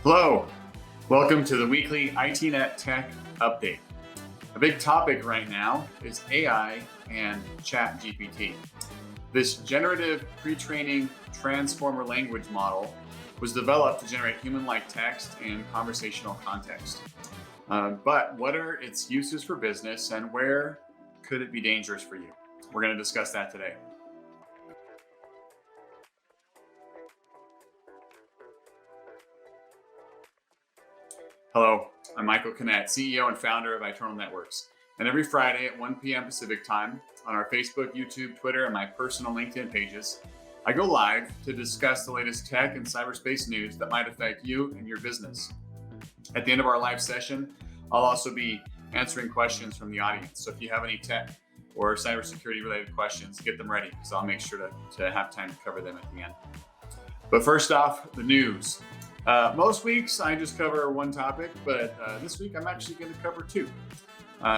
Hello, welcome to the weekly ITNet Tech Update. A big topic right now is AI and ChatGPT. This generative pre-training transformer language model was developed to generate human-like text and conversational context. But what are its uses for business and where could it be dangerous for you? We're going to discuss that today. Hello, I'm Michael Kinnett, CEO and founder of Eternal Networks. And every Friday at 1 p.m. Pacific time on our Facebook, YouTube, Twitter, and my personal LinkedIn pages, I go live to discuss the latest tech and cyberspace news that might affect you and your business. At the end of our live session, I'll also be answering questions from the audience. So if you have any tech or cybersecurity related questions, get them ready because I'll make sure to have time to cover them at the end. But first off, the news. Most weeks I just cover one topic, but this week I'm actually going to cover two.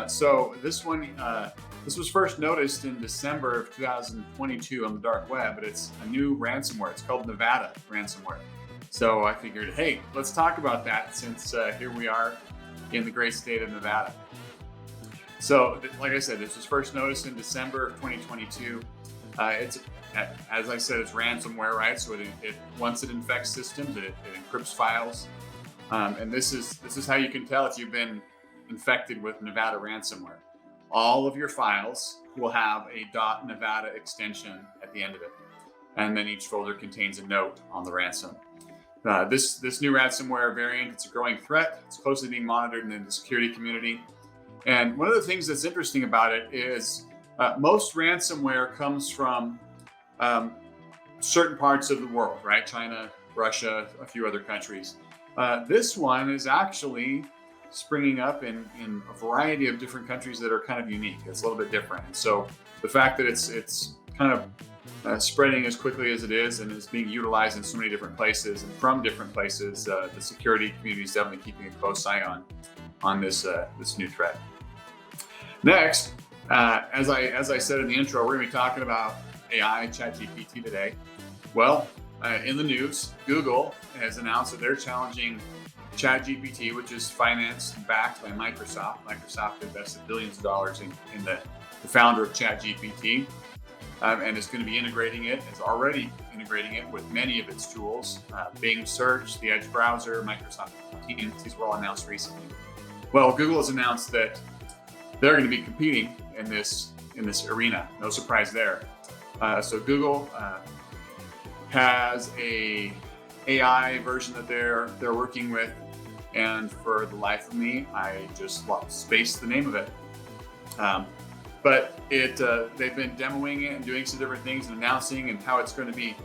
So this was first noticed in December of 2022 on the dark web, but it's a new ransomware. It's called Nevada ransomware. So I figured, hey, let's talk about that since here we are in the great state of Nevada. So like I said, this was first noticed in December of 2022. As I said, it's ransomware, right? So once it infects systems, it encrypts files, and this is how you can tell if you've been infected with Nevada ransomware. All of your files will have a .nevada extension at the end of it, and then each folder contains a note on the ransom. This new ransomware variant, it's a growing threat. It's closely being monitored in the security community, and one of the things that's interesting about it is most ransomware comes from certain parts of the world, right? China, Russia, a few other countries. This one is actually springing up in a variety of different countries that are kind of unique. It's a little bit different. And so the fact that it's kind of spreading as quickly as it is and is being utilized in so many different places and from different places, the security community is definitely keeping a close eye on this new threat. Next, as I said in the intro, we're going to be talking about AI, ChatGPT today. Well, in the news, Google has announced that they're challenging ChatGPT, which is financed and backed by Microsoft. Microsoft invested billions of dollars in the founder of ChatGPT, and is going to be integrating it. It's already integrating it with many of its tools, Bing Search, the Edge browser, Microsoft Teams. These were all announced recently. Well, Google has announced that they're going to be competing in this arena. No surprise there. So Google has a AI version that they're working with, and for the life of me, I just spaced the name of it. But they've been demoing it and doing some different things and announcing and how it's going to be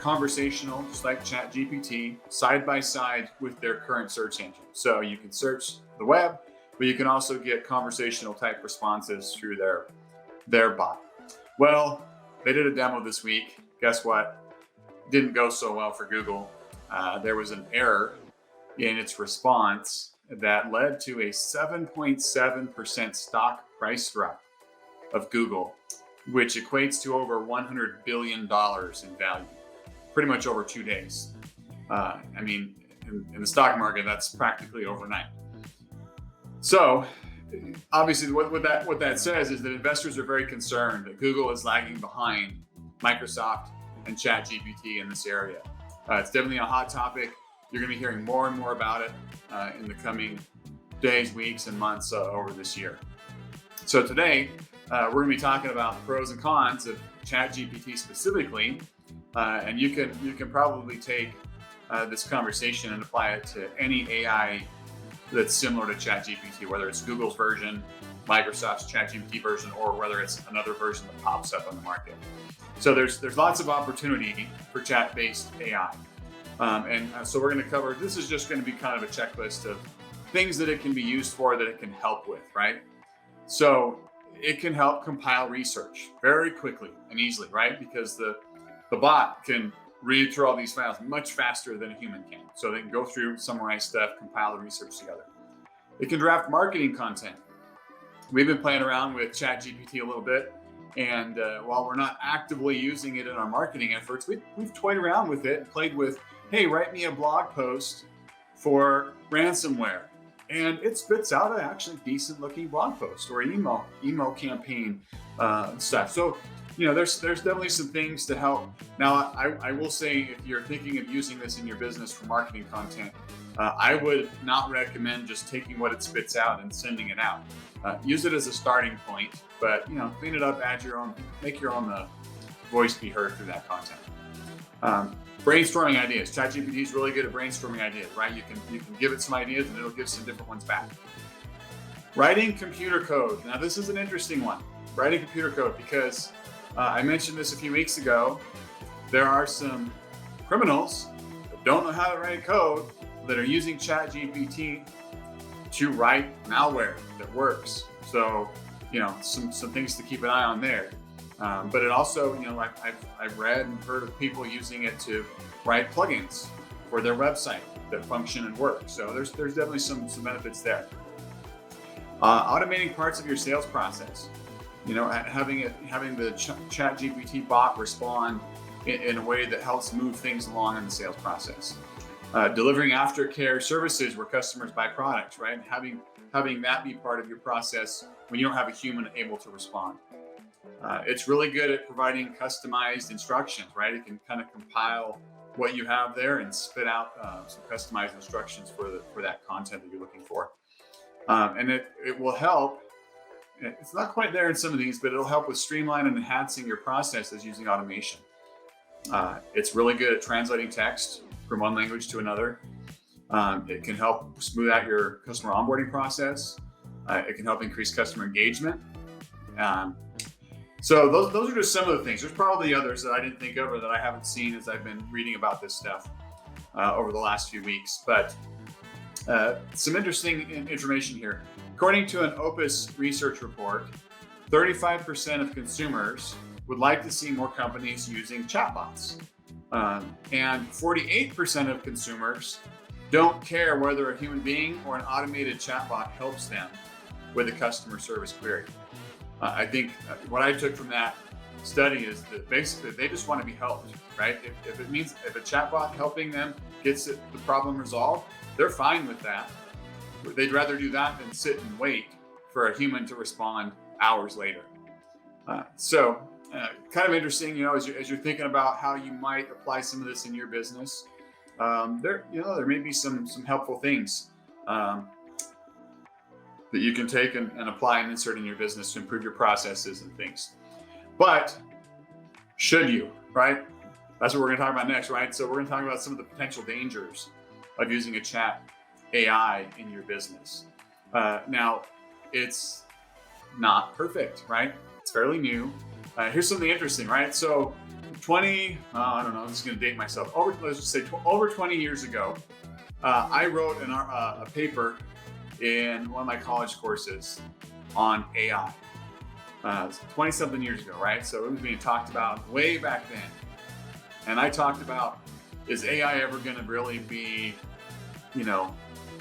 conversational, just like ChatGPT, side by side with their current search engine. So you can search the web, but you can also get conversational type responses through their bot. Well, they did a demo this week. Guess what? It didn't go so well for Google. There was an error in its response that led to a 7.7% stock price drop of Google, which equates to over $100 billion in value, pretty much over 2 days. I mean, in the stock market, that's practically overnight. So, obviously, what that says is that investors are very concerned that Google is lagging behind Microsoft and ChatGPT in this area. It's definitely a hot topic. You're going to be hearing more and more about it in the coming days, weeks, and months over this year. So today, we're going to be talking about the pros and cons of ChatGPT specifically, and you can probably take this conversation and apply it to any AI that's similar to ChatGPT, whether it's Google's version, Microsoft's ChatGPT version, or whether it's another version that pops up on the market. So there's lots of opportunity for chat-based AI. So we're going to cover, this is just going to be kind of a checklist of things that it can be used for, that it can help with, right? So it can help compile research very quickly and easily, right? Because the bot can read through all these files much faster than a human can. So they can go through, summarize stuff, compile the research together. It can draft marketing content. We've been playing around with ChatGPT a little bit, and while we're not actively using it in our marketing efforts, we've toyed around with it and played with, hey, write me a blog post for ransomware, and it spits out an actually decent looking blog post or email campaign stuff. So there's definitely some things to help. Now, I will say, if you're thinking of using this in your business for marketing content, I would not recommend just taking what it spits out and sending it out. Use it as a starting point, but clean it up, add your own, make your own voice be heard through that content. Brainstorming ideas. ChatGPT is really good at brainstorming ideas, right? You can give it some ideas and it'll give some different ones back. Writing computer code. Now, this is an interesting one. Writing computer code, because I mentioned this a few weeks ago. There are some criminals that don't know how to write code that are using ChatGPT to write malware that works. So, some things to keep an eye on there. But it also, I've read and heard of people using it to write plugins for their website that function and work. So there's definitely some benefits there. Automating parts of your sales process. Having the ChatGPT bot respond in a way that helps move things along in the sales process. Delivering aftercare services where customers buy products, right? Having that be part of your process when you don't have a human able to respond. It's really good at providing customized instructions, right? It can kind of compile what you have there and spit out some customized instructions for that content that you're looking for. And it will help. It's not quite there in some of these, but it'll help with streamlining and enhancing your processes using automation. It's really good at translating text from one language to another. It can help smooth out your customer onboarding process. It can help increase customer engagement. So those are just some of the things. There's probably others that I didn't think of or that I haven't seen as I've been reading about this stuff over the last few weeks. But some interesting information here. According to an Opus research report, 35% of consumers would like to see more companies using chatbots. And 48% of consumers don't care whether a human being or an automated chatbot helps them with a customer service query. I think what I took from that study is that basically they just want to be helped, right? If it means if a chatbot helping them gets the problem resolved, they're fine with that. They'd rather do that than sit and wait for a human to respond hours later. So kind of interesting, as you're thinking about how you might apply some of this in your business. There may be some helpful things that you can take and apply and insert in your business to improve your processes and things. But should you, right? That's what we're going to talk about next, right? So we're going to talk about some of the potential dangers of using a chat AI in your business. Now, it's not perfect, right? It's fairly new. Here's something interesting, right? So I don't know, I'm just going to date myself. Let's just say over 20 years ago, I wrote a paper in one of my college courses on AI. 20 something years ago, right? So it was being talked about way back then. And I talked about, is AI ever going to really be,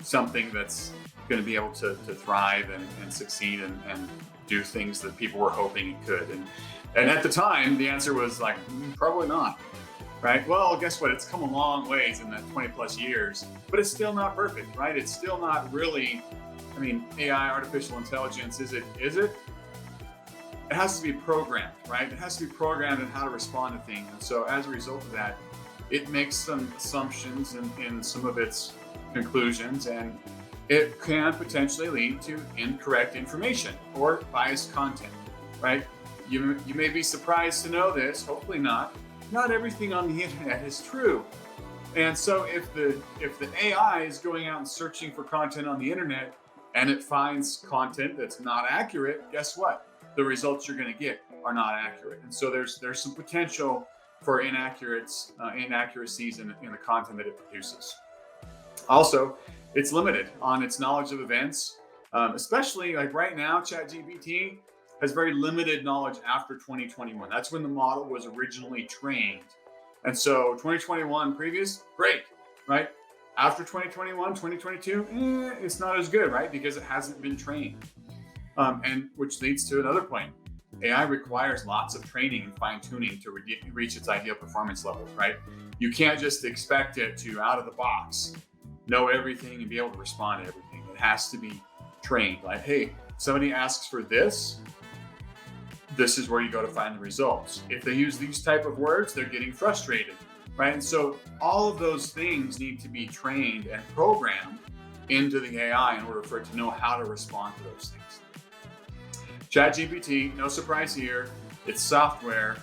something that's going to be able to thrive and succeed and do things that people were hoping it could? And at the time, the answer was like, probably not, right? Well, guess what? It's come a long ways in that 20 plus years, but it's still not perfect, right? It's still not really, AI, artificial intelligence, is it? It has to be programmed, right? It has to be programmed in how to respond to things. And so as a result of that, it makes some assumptions in some of its conclusions, and it can potentially lead to incorrect information or biased content, right? You may be surprised to know this, hopefully not. Not everything on the internet is true. And so if the AI is going out and searching for content on the internet and it finds content that's not accurate, guess what? The results you're going to get are not accurate. And so there's some potential for inaccuracies in the content that it produces. Also, it's limited on its knowledge of events, especially like right now, ChatGPT has very limited knowledge after 2021. That's when the model was originally trained. And so 2021 previous, great, right? After 2021, 2022, it's not as good, right? Because it hasn't been trained. And which leads to another point. AI requires lots of training and fine tuning to reach its ideal performance levels, right? You can't just expect it to, out of the box, know everything and be able to respond to everything. It has to be trained. Like, hey, somebody asks for this, this is where you go to find the results. If they use these type of words, they're getting frustrated, right? And so all of those things need to be trained and programmed into the AI in order for it to know how to respond to those things. ChatGPT, no surprise here, it's software,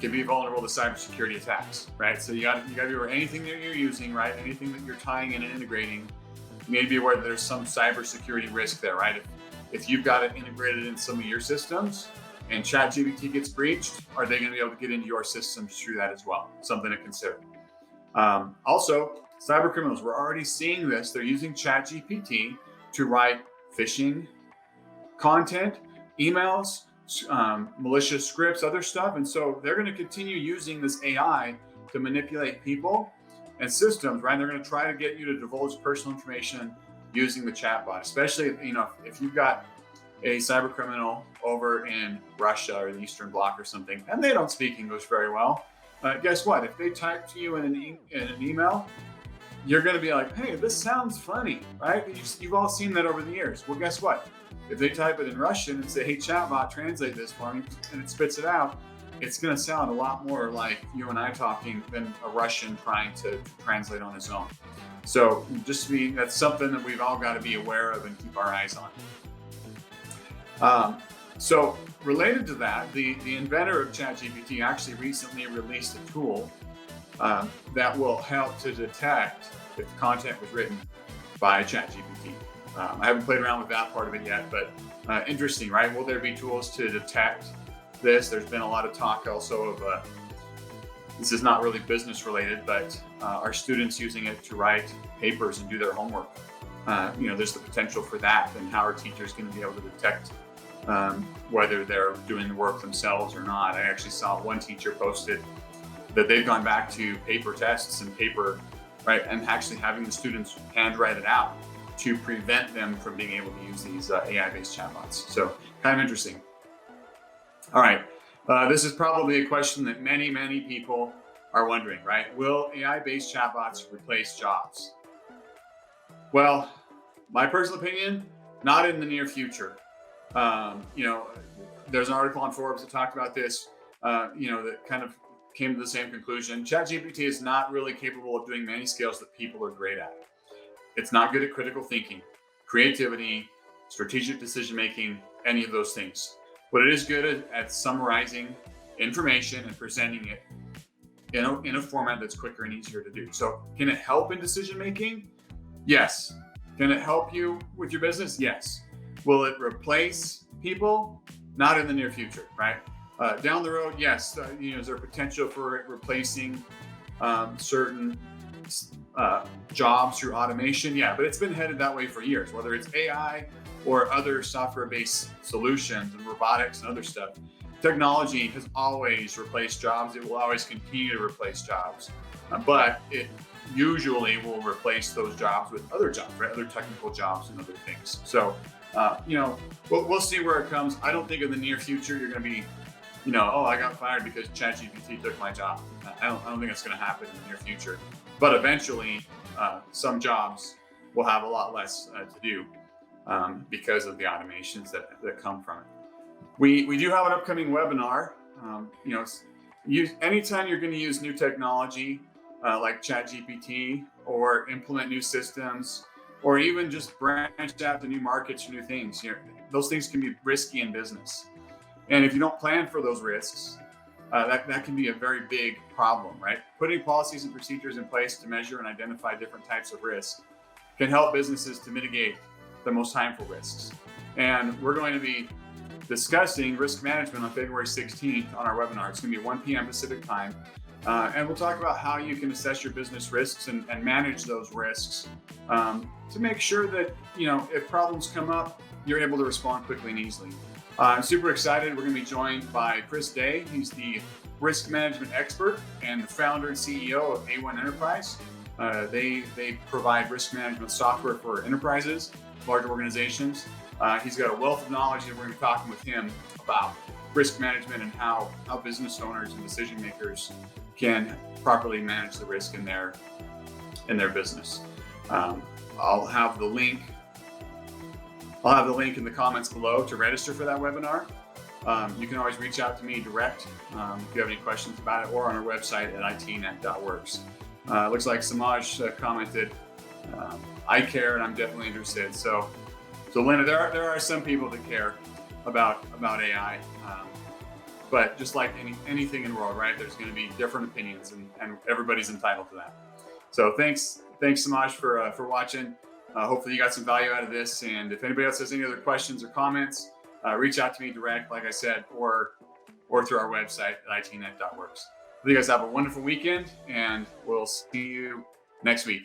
can be vulnerable to cybersecurity attacks, right? So you got to be aware anything that you're using, right? Anything that you're tying in and integrating, you need to be aware that there's some cybersecurity risk there, right? If you've got it integrated in some of your systems and ChatGPT gets breached, are they going to be able to get into your systems through that as well? Something to consider. Also, cyber criminals, we're already seeing this. They're using ChatGPT to write phishing content, emails, malicious scripts, other stuff. And so they're going to continue using this AI to manipulate people and systems, right? They're going to try to get you to divulge personal information using the chatbot, especially, if you've got a cyber criminal over in Russia or the Eastern Bloc or something, and they don't speak English very well. Guess what? If they type to you in an email, you're going to be like, hey, this sounds funny, right? You've all seen that over the years. Well, guess what? If they type it in Russian and say, hey, chatbot, translate this for me, and it spits it out, it's going to sound a lot more like you and I talking than a Russian trying to translate on his own. So that's something that we've all got to be aware of and keep our eyes on. So related to that, the inventor of ChatGPT actually recently released a tool that will help to detect if the content was written by ChatGPT. I haven't played around with that part of it yet, but interesting, right? Will there be tools to detect this? There's been a lot of talk also of, this is not really business related, but are students using it to write papers and do their homework? There's the potential for that, and how are teachers going to be able to detect whether they're doing the work themselves or not? I actually saw one teacher posted that they've gone back to paper tests and paper, right, and actually having the students handwrite it out to prevent them from being able to use these AI-based chatbots. So kind of interesting. All right, this is probably a question that many, many people are wondering, right? Will AI-based chatbots replace jobs? Well, my personal opinion, not in the near future. There's an article on Forbes that talked about this, that kind of came to the same conclusion. ChatGPT is not really capable of doing many skills that people are great at. It's not good at critical thinking, creativity, strategic decision-making, any of those things. But it is good at summarizing information and presenting it in a format that's quicker and easier to do. So can it help in decision-making? Yes. Can it help you with your business? Yes. Will it replace people? Not in the near future, right? Down the road, yes. Is there potential for it replacing certain jobs through automation? Yeah, but it's been headed that way for years, whether it's AI or other software-based solutions and robotics and other stuff. Technology has always replaced jobs. It will always continue to replace jobs, but it usually will replace those jobs with other jobs, right? Other technical jobs and other things. So, we'll see where it comes. I don't think in the near future you're going to be, I got fired because ChatGPT took my job. I don't think it's going to happen in the near future. But eventually, some jobs will have a lot less to do because of the automations that come from it. We do have an upcoming webinar. Anytime you're going to use new technology like ChatGPT or implement new systems, or even just branch out to new markets or new things, those things can be risky in business. And if you don't plan for those risks, that can be a very big problem, right? Putting policies and procedures in place to measure and identify different types of risk can help businesses to mitigate the most harmful risks. And we're going to be discussing risk management on February 16th on our webinar. It's going to be 1 p.m. Pacific time. And we'll talk about how you can assess your business risks and manage those risks to make sure that, if problems come up, you're able to respond quickly and easily. I'm super excited. We're going to be joined by Chris Day. He's the risk management expert and the founder and CEO of A1 Enterprise. They provide risk management software for enterprises, large organizations. He's got a wealth of knowledge, and we're going to be talking with him about risk management and how business owners and decision makers can properly manage the risk in their business. I'll have the link. I'll have the link in the comments below to register for that webinar. You can always reach out to me direct if you have any questions about it, or on our website at ITNet.works. Looks like Samaj commented, I care and I'm definitely interested. So Linda, there are some people that care about AI, but just like anything in the world, right? There's going to be different opinions, and everybody's entitled to that. So thanks Samaj for watching. Hopefully you got some value out of this. And if anybody else has any other questions or comments, reach out to me direct, like I said, or through our website at ITNet.works. You guys have a wonderful weekend, and we'll see you next week.